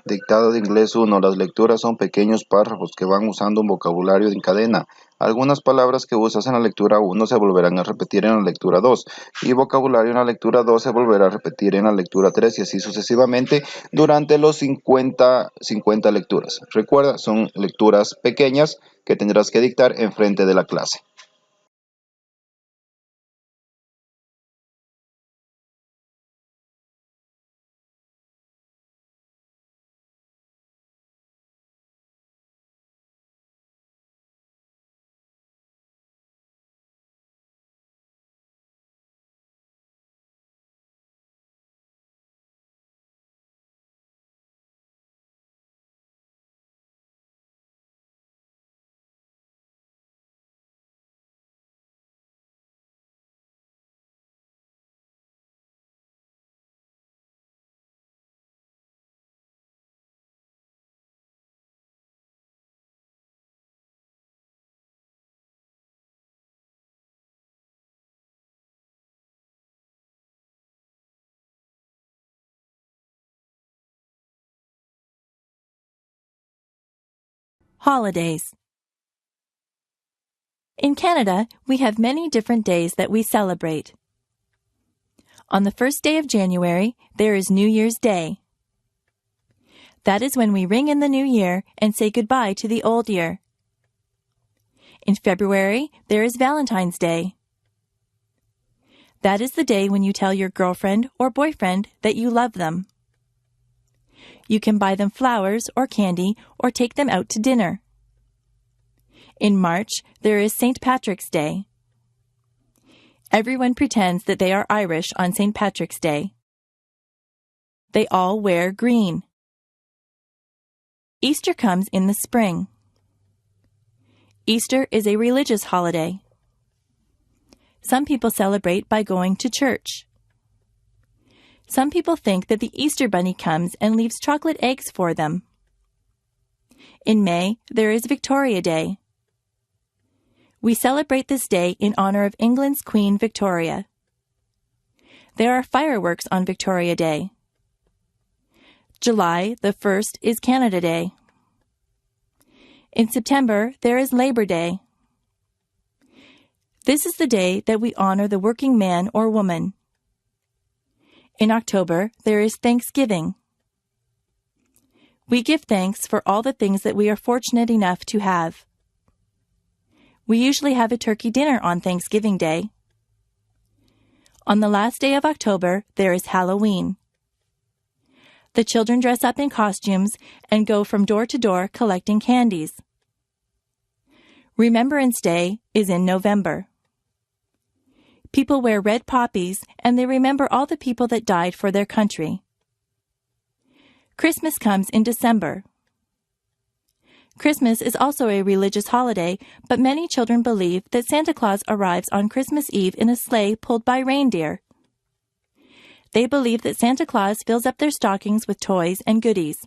Dictado de inglés 1. Las lecturas son pequeños párrafos que van usando un vocabulario en cadena. Algunas palabras que usas en la lectura 1 se volverán a repetir en la lectura 2 y vocabulario en la lectura 2 se volverá a repetir en la lectura 3 y así sucesivamente durante los 50 lecturas. Recuerda, son lecturas pequeñas que tendrás que dictar en frente de la clase. Holidays. In Canada, we have many different days that we celebrate. On the first day of January, there is New Year's Day. That is when we ring in the new year and say goodbye to the old year. In February, there is Valentine's Day. That is the day when you tell your girlfriend or boyfriend that you love them. You can buy them flowers or candy or take them out to dinner. In March, there is St. Patrick's Day. Everyone pretends that they are Irish on St. Patrick's Day. They all wear green. Easter comes in the spring. Easter is a religious holiday. Some people celebrate by going to church. Some people think that the Easter Bunny comes and leaves chocolate eggs for them. In May, there is Victoria Day. We celebrate this day in honor of England's Queen Victoria. There are fireworks on Victoria Day. July the 1st is Canada Day. In September, there is Labor Day. This is the day that we honor the working man or woman. In October, there is Thanksgiving. We give thanks for all the things that we are fortunate enough to have. We usually have a turkey dinner on Thanksgiving Day. On the last day of October, there is Halloween. The children dress up in costumes and go from door to door collecting candies. Remembrance Day is in November. People wear red poppies and they remember all the people that died for their country. Christmas comes in December. Christmas is also a religious holiday, but many children believe that Santa Claus arrives on Christmas Eve in a sleigh pulled by reindeer. They believe that Santa Claus fills up their stockings with toys and goodies.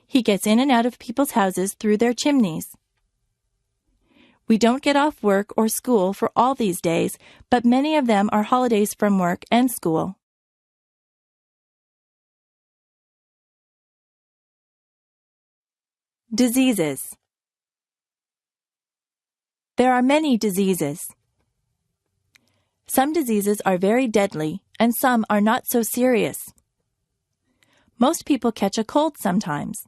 He gets in and out of people's houses through their chimneys. We don't get off work or school for all these days, but many of them are holidays from work and school. Diseases. There are many diseases. Some diseases are very deadly, and some are not so serious. Most people catch a cold sometimes.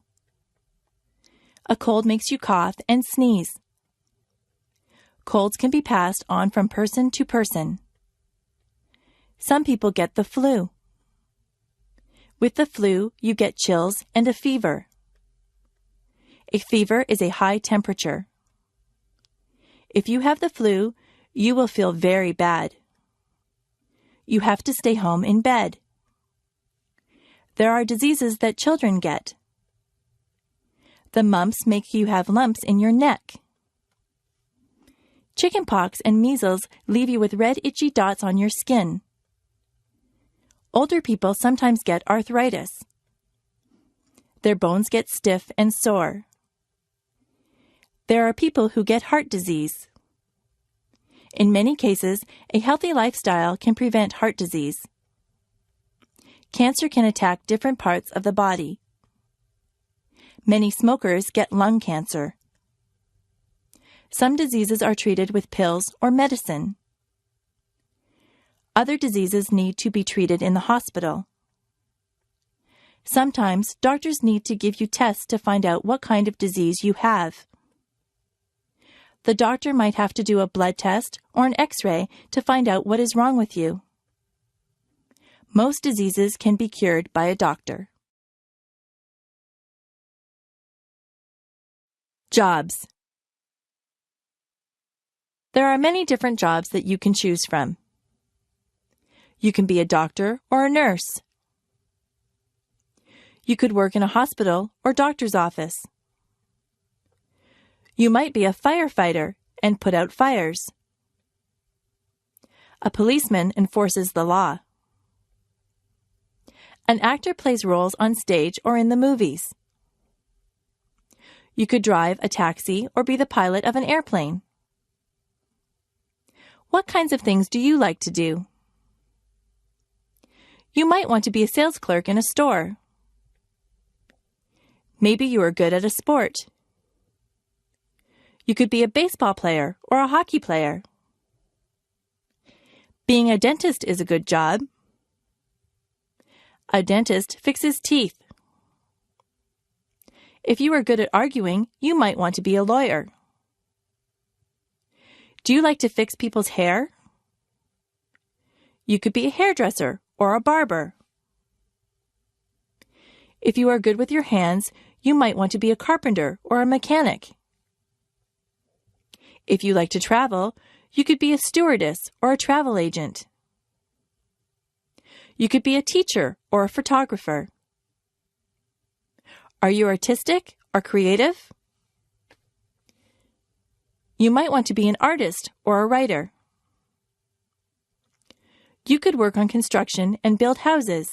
A cold makes you cough and sneeze. Colds can be passed on from person to person. Some people get the flu. With the flu, you get chills and a fever. A fever is a high temperature. If you have the flu, you will feel very bad. You have to stay home in bed. There are diseases that children get. The mumps make you have lumps in your neck. Chickenpox and measles leave you with red itchy dots on your skin. Older people sometimes get arthritis. Their bones get stiff and sore. There are people who get heart disease. In many cases, a healthy lifestyle can prevent heart disease. Cancer can attack different parts of the body. Many smokers get lung cancer. Some diseases are treated with pills or medicine. Other diseases need to be treated in the hospital. Sometimes doctors need to give you tests to find out what kind of disease you have. The doctor might have to do a blood test or an X-ray to find out what is wrong with you. Most diseases can be cured by a doctor. Jobs. There are many different jobs that you can choose from. You can be a doctor or a nurse. You could work in a hospital or doctor's office. You might be a firefighter and put out fires. A policeman enforces the law. An actor plays roles on stage or in the movies. You could drive a taxi or be the pilot of an airplane. What kinds of things do you like to do? You might want to be a sales clerk in a store. Maybe you are good at a sport. You could be a baseball player or a hockey player. Being a dentist is a good job. A dentist fixes teeth. If you are good at arguing, you might want to be a lawyer. Do you like to fix people's hair? You could be a hairdresser or a barber. If you are good with your hands, you might want to be a carpenter or a mechanic. If you like to travel, you could be a stewardess or a travel agent. You could be a teacher or a photographer. Are you artistic or creative? You might want to be an artist or a writer. You could work on construction and build houses.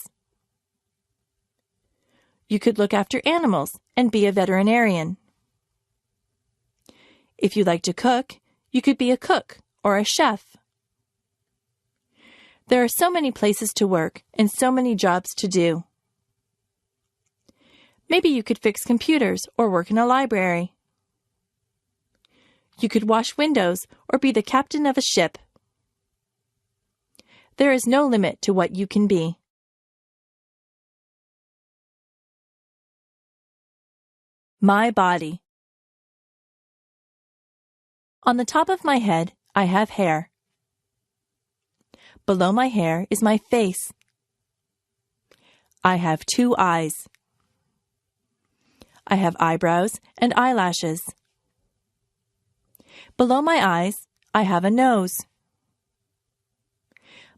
You could look after animals and be a veterinarian. If you like to cook, you could be a cook or a chef. There are so many places to work and so many jobs to do. Maybe you could fix computers or work in a library. You could wash windows or be the captain of a ship. There is no limit to what you can be. My body. On the top of my head, I have hair. Below my hair is my face. I have 2 eyes. I have eyebrows and eyelashes. Below my eyes, I have a nose.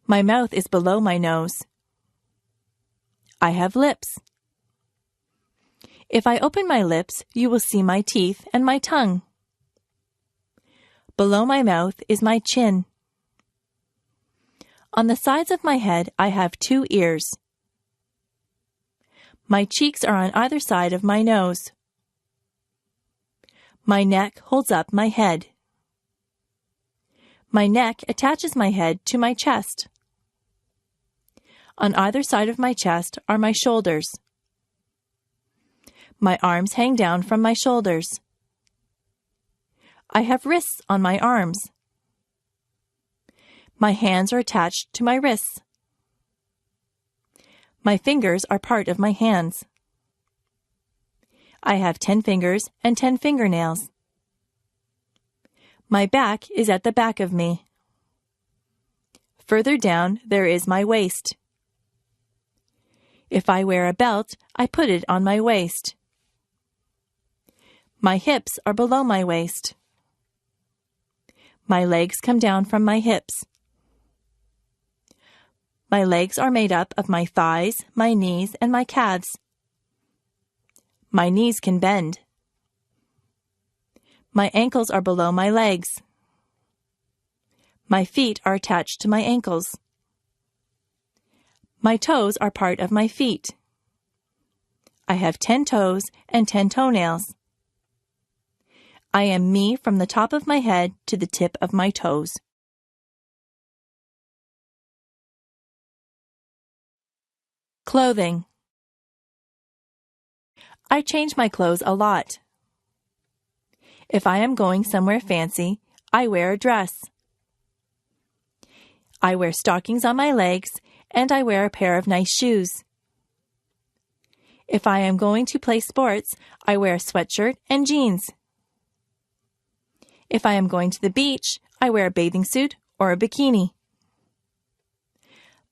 My mouth is below my nose. I have lips. If I open my lips, you will see my teeth and my tongue. Below my mouth is my chin. On the sides of my head, I have 2 ears. My cheeks are on either side of my nose. My neck holds up my head. My neck attaches my head to my chest. On either side of my chest are my shoulders. My arms hang down from my shoulders. I have wrists on my arms. My hands are attached to my wrists. My fingers are part of my hands. I have 10 fingers and 10 fingernails. My back is at the back of me. Further down, there is my waist. If I wear a belt, I put it on my waist. My hips are below my waist. My legs come down from my hips. My legs are made up of my thighs, my knees, and my calves. My knees can bend. My ankles are below my legs. My feet are attached to my ankles. My toes are part of my feet. I have 10 toes and 10 toenails. I am me from the top of my head to the tip of my toes. Clothing. I change my clothes a lot. If I am going somewhere fancy, I wear a dress. I wear stockings on my legs, and I wear a pair of nice shoes. If I am going to play sports, I wear a sweatshirt and jeans. If I am going to the beach, I wear a bathing suit or a bikini.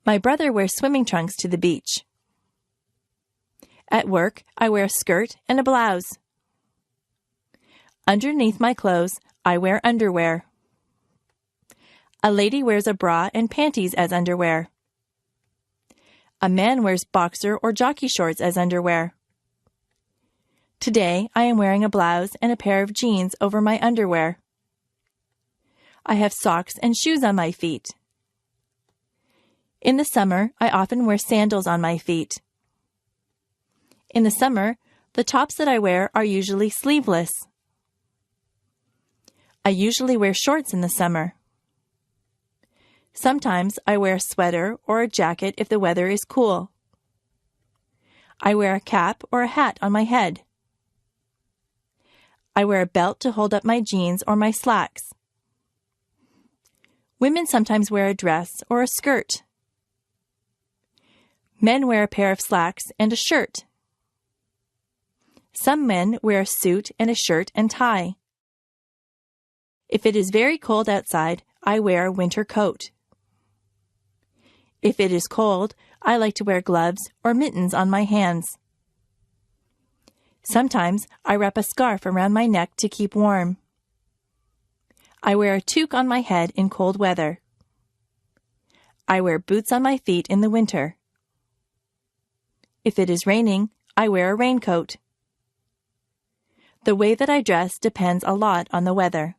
My brother wears swimming trunks to the beach. At work, I wear a skirt and a blouse. Underneath my clothes, I wear underwear. A lady wears a bra and panties as underwear. A man wears boxer or jockey shorts as underwear. Today, I am wearing a blouse and a pair of jeans over my underwear. I have socks and shoes on my feet. In the summer, I often wear sandals on my feet. In the summer, the tops that I wear are usually sleeveless. I usually wear shorts in the summer. Sometimes I wear a sweater or a jacket if the weather is cool. I wear a cap or a hat on my head. I wear a belt to hold up my jeans or my slacks. Women sometimes wear a dress or a skirt. Men wear a pair of slacks and a shirt. Some men wear a suit and a shirt and tie. If it is very cold outside, I wear a winter coat. If it is cold, I like to wear gloves or mittens on my hands. Sometimes I wrap a scarf around my neck to keep warm. I wear a toque on my head in cold weather. I wear boots on my feet in the winter. If it is raining, I wear a raincoat. The way that I dress depends a lot on the weather.